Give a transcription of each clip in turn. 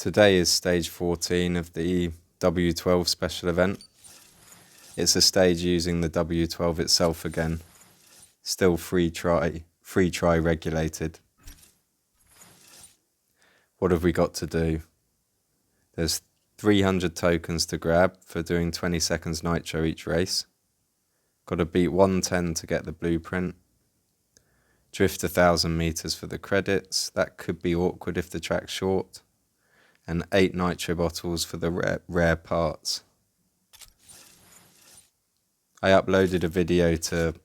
Today is stage 14 of the W12 Special Event. It's a stage using the W12 itself again. Still free try regulated. What have we got to do? There's 300 tokens to grab for doing 20 seconds nitro each race. Got to beat 110 to get the blueprint. Drift 1,000 meters for the credits. That could be awkward if the track's short. And 8 nitro bottles for the rare parts. I uploaded a video to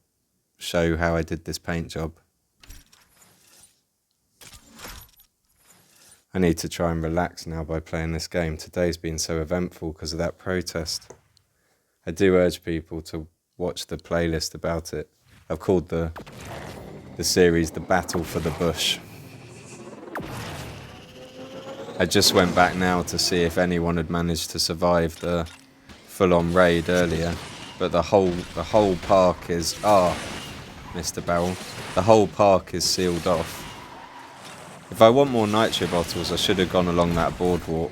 show how I did this paint job. I need to try and relax now by playing this game. Today's been so eventful because of that protest. I do urge people to watch the playlist about it. I've called the series The Battle for the Bush. I just went back now to see if anyone had managed to survive the full-on raid earlier, but the whole park is Mr. Barrel. The whole park is sealed off. If I want more nitro bottles, I should have gone along that boardwalk.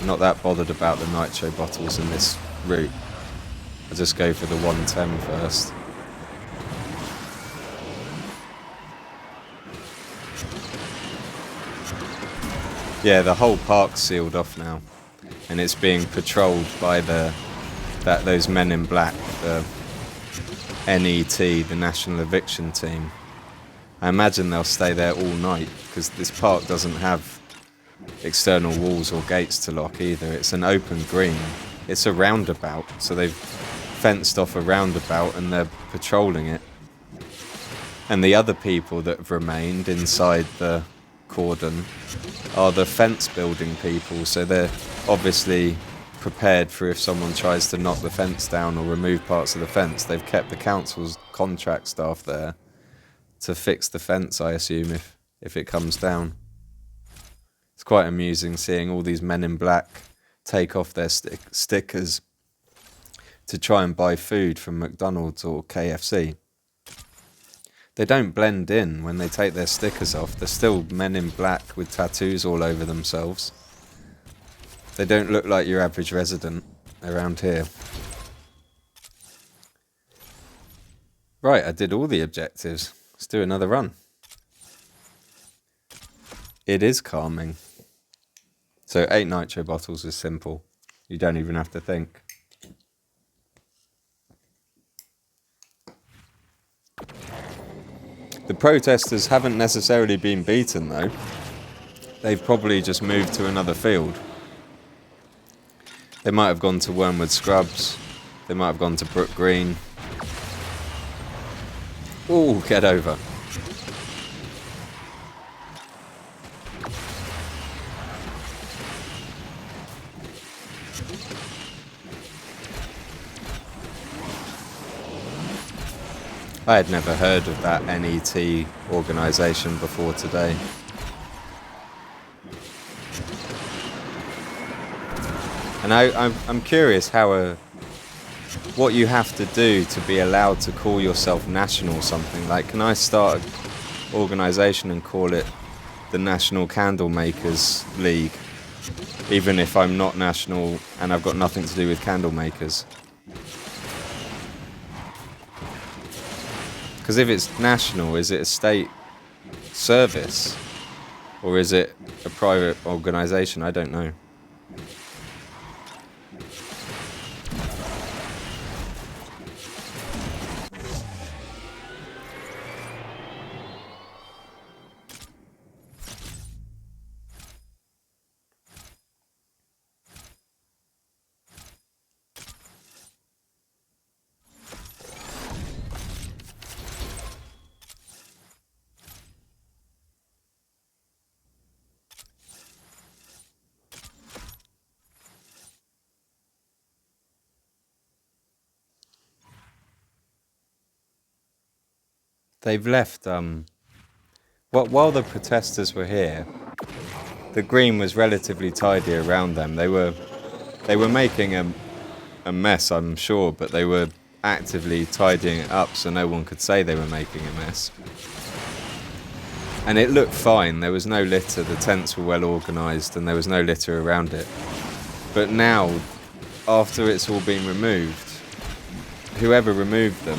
I'm not that bothered about the nitro bottles in this route. I'll just go for the 110 first. Yeah, the whole park's sealed off now, and it's being patrolled by those men in black, the NET, the National Eviction Team. I imagine they'll stay there all night because this park doesn't have external walls or gates to lock either. It's an open green. It's a roundabout, so they've fenced off a roundabout and they're patrolling it. And the other people that have remained inside the cordon are the fence building people, so they're obviously prepared for if someone tries to knock the fence down or remove parts of the fence. They've kept the council's contract staff there to fix the fence, I assume, if it comes down. It's quite amusing seeing all these men in black take off their stickers to try and buy food from McDonald's or KFC. They don't blend in when they take their stickers off. They're still men in black with tattoos all over themselves. They don't look like your average resident around here. Right, I did all the objectives. Let's do another run. It is calming. So 8 nitro bottles is simple. You don't even have to think. The protesters haven't necessarily been beaten though. They've probably just moved to another field. They might have gone to Wormwood Scrubs. They might have gone to Brook Green. Ooh, get over. I had never heard of that NET organisation before today. And I'm curious what you have to do to be allowed to call yourself national something. Like, can I start an organisation and call it the National Candle Makers League, even if I'm not national and I've got nothing to do with candle makers? Because if it's national, is it a state service? Or is it a private organisation? I don't know. They've left, while the protesters were here, the green was relatively tidy around them. They were making a mess, I'm sure, but they were actively tidying it up so no one could say they were making a mess. And it looked fine, there was no litter, the tents were well organised and there was no litter around it. But now, after it's all been removed, whoever removed them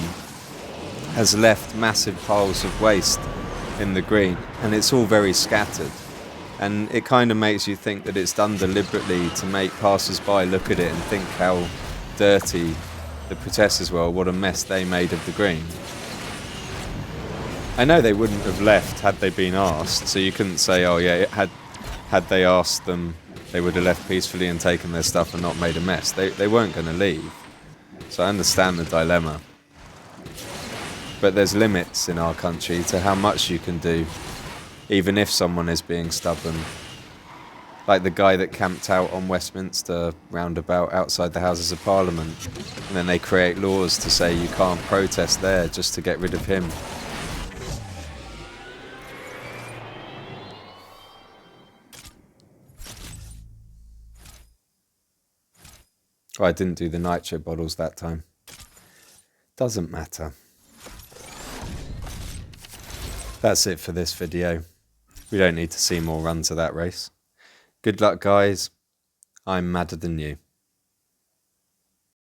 has left massive piles of waste in the green, and it's all very scattered. And it kind of makes you think that it's done deliberately to make passers-by look at it and think how dirty the protesters were, what a mess they made of the green. I know they wouldn't have left had they been asked, so you couldn't say, oh yeah, had they asked them, they would have left peacefully and taken their stuff and not made a mess. They weren't going to leave. So I understand the dilemma. But there's limits in our country to how much you can do, even if someone is being stubborn. Like the guy that camped out on Westminster roundabout outside the Houses of Parliament, and then they create laws to say you can't protest there just to get rid of him. Oh, I didn't do the nitro bottles that time. Doesn't matter. That's it for this video. We don't need to see more runs of that race. Good luck, guys. I'm madder than you.